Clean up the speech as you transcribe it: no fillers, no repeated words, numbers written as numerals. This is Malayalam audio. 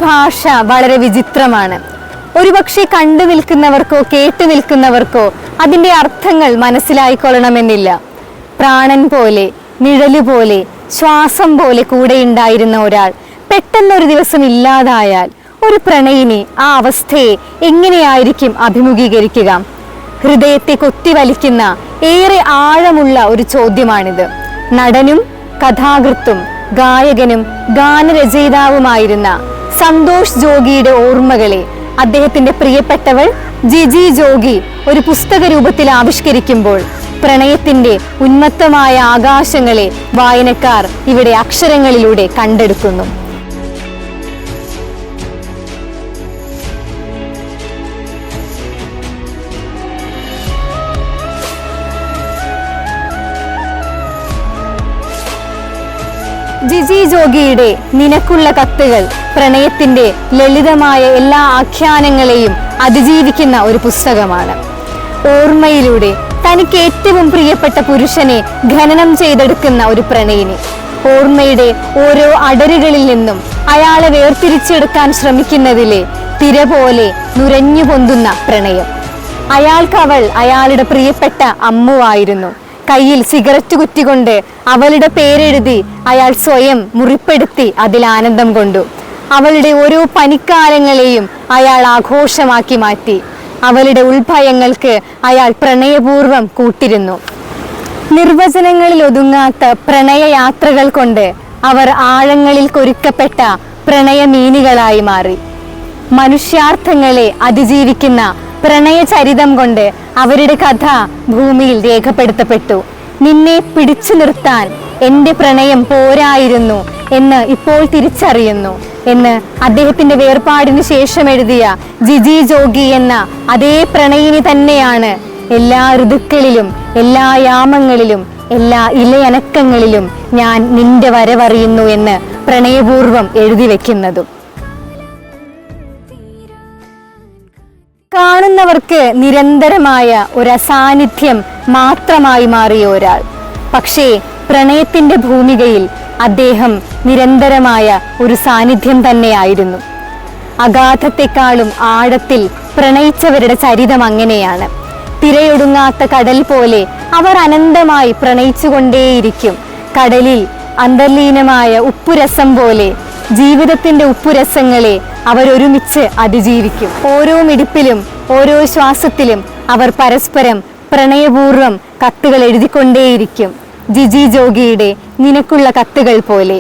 ഭാഷ വളരെ വിചിത്രമാണ്. ഒരുപക്ഷെ കണ്ടു നിൽക്കുന്നവർക്കോ കേട്ടു നിൽക്കുന്നവർക്കോ അതിൻ്റെ അർത്ഥങ്ങൾ മനസ്സിലായിക്കൊള്ളണമെന്നില്ല. പ്രാണൻ പോലെ, നിഴല് പോലെ, ശ്വാസം പോലെ കൂടെയുണ്ടായിരുന്ന ഒരാൾ പെട്ടെന്നൊരു ദിവസം ഇല്ലാതായാൽ ഒരു പ്രണയിനി ആ അവസ്ഥയെ എങ്ങനെയായിരിക്കും അഭിമുഖീകരിക്കുക? ഹൃദയത്തെ കൊത്തിവലിക്കുന്ന ഏറെ ആഴമുള്ള ഒരു ചോദ്യമാണിത്. നടനും കഥാകൃത്തും ഗായകനും ഗാനരചയിതാവുമായിരുന്ന സന്തോഷ് ജോഗിയുടെ ഓർമ്മകളെ അദ്ദേഹത്തിന്റെ പ്രിയപ്പെട്ടവൾ ജിജി ജോഗി ഒരു പുസ്തക രൂപത്തിൽ ആവിഷ്കരിക്കുമ്പോൾ പ്രണയത്തിന്റെ ഉന്മത്തമായ ആകാശങ്ങളെ വായനക്കാർ ഇവിടെ അക്ഷരങ്ങളിലൂടെ കണ്ടെടുക്കുന്നു. ജിജി ജോഗിയുടെ നിനക്കുള്ള കത്തുകൾ പ്രണയത്തിന്റെ ലളിതമായ എല്ലാ ആഖ്യാനങ്ങളെയും അതിജീവിക്കുന്ന ഒരു പുസ്തകമാണ്. ഓർമ്മയിലൂടെ തനിക്ക് ഏറ്റവും പ്രിയപ്പെട്ട പുരുഷനെ ഖനനം ചെയ്തെടുക്കുന്ന ഒരു പ്രണയിനി. ഓർമ്മയുടെ ഓരോ അടരുകളിൽ നിന്നും അയാളെ വേർതിരിച്ചെടുക്കാൻ ശ്രമിക്കുന്നതിലെ തിര പോലെ നുരഞ്ഞു പൊന്തുന്ന പ്രണയം. അയാൾക്കവൾ അയാളുടെ പ്രിയപ്പെട്ട അമ്മുവായിരുന്നു. കയ്യിൽ സിഗരറ്റ് കുറ്റികൊണ്ട് അവളുടെ പേരെഴുതി അയാൾ സ്വയം മുറിപ്പെടുത്തി അതിൽ ആനന്ദം കൊണ്ടു. അവളുടെ ഓരോ പനിക്കാലങ്ങളെയും അയാൾ ആഘോഷമാക്കി മാറ്റി. അവളുടെ ഉൾഭയങ്ങൾക്ക് അയാൾ പ്രണയപൂർവം കൂട്ടിരുന്നു. നിർവചനങ്ങളിൽ ഒതുങ്ങാത്ത പ്രണയയാത്രകൾ കൊണ്ട് അവർ ആഴങ്ങളിൽ കൊരുക്കപ്പെട്ട പ്രണയമീനികളായി മാറി. മനുഷ്യാർത്ഥങ്ങളെ അതിജീവിക്കുന്ന പ്രണയചരിതം കൊണ്ട് അവരുടെ കഥ ഭൂമിയിൽ രേഖപ്പെടുത്തപ്പെട്ടു. നിന്നെ പിടിച്ചു നിർത്താൻ എൻ്റെ പ്രണയം പോരായിരുന്നു എന്ന് ഇപ്പോൾ തിരിച്ചറിയുന്നു എന്ന് അദ്ദേഹത്തിന്റെ വേർപാടിന് ശേഷം എഴുതിയ ജിജി ജോഗി എന്ന അതേ പ്രണയിനി തന്നെയാണ് എല്ലാ ഋതുക്കളിലും, എല്ലാ യാമങ്ങളിലും, എല്ലാ ഇലയനക്കങ്ങളിലും ഞാൻ നിന്റെ വരവറിയുന്നു എന്ന് പ്രണയപൂർവം എഴുതി വെക്കുന്നതും. കാണുന്നവർക്ക് നിരന്തരമായ ഒരു അസാന്നിധ്യം മാത്രമായി മാറിയ ഒരാൾ. പക്ഷേ പ്രണയത്തിന്റെ ഭൂമികയിൽ അദ്ദേഹം നിരന്തരമായ ഒരു സാന്നിധ്യം തന്നെയായിരുന്നു. അഗാധത്തെക്കാളും ആഴത്തിൽ പ്രണയിച്ചവരുടെ ചരിതം അങ്ങനെയാണ്. തിരയൊടുങ്ങാത്ത കടൽ പോലെ അവർ അനന്തമായി പ്രണയിച്ചുകൊണ്ടേയിരിക്കും. കടലിൽ അന്തർലീനമായ ഉപ്പുരസം പോലെ ജീവിതത്തിന്റെ ഉപ്പുരസങ്ങളെ അവരൊരുമിച്ച് അതിജീവിക്കും. ഓരോ മിടിപ്പിലും ഓരോ ശ്വാസത്തിലും അവർ പരസ്പരം പ്രണയപൂർവ്വം കത്തുകൾ എഴുതിക്കൊണ്ടേയിരിക്കും. ജിജി ജോഗിയുടെ നിനക്കുള്ള കത്തുകൾ പോലെ.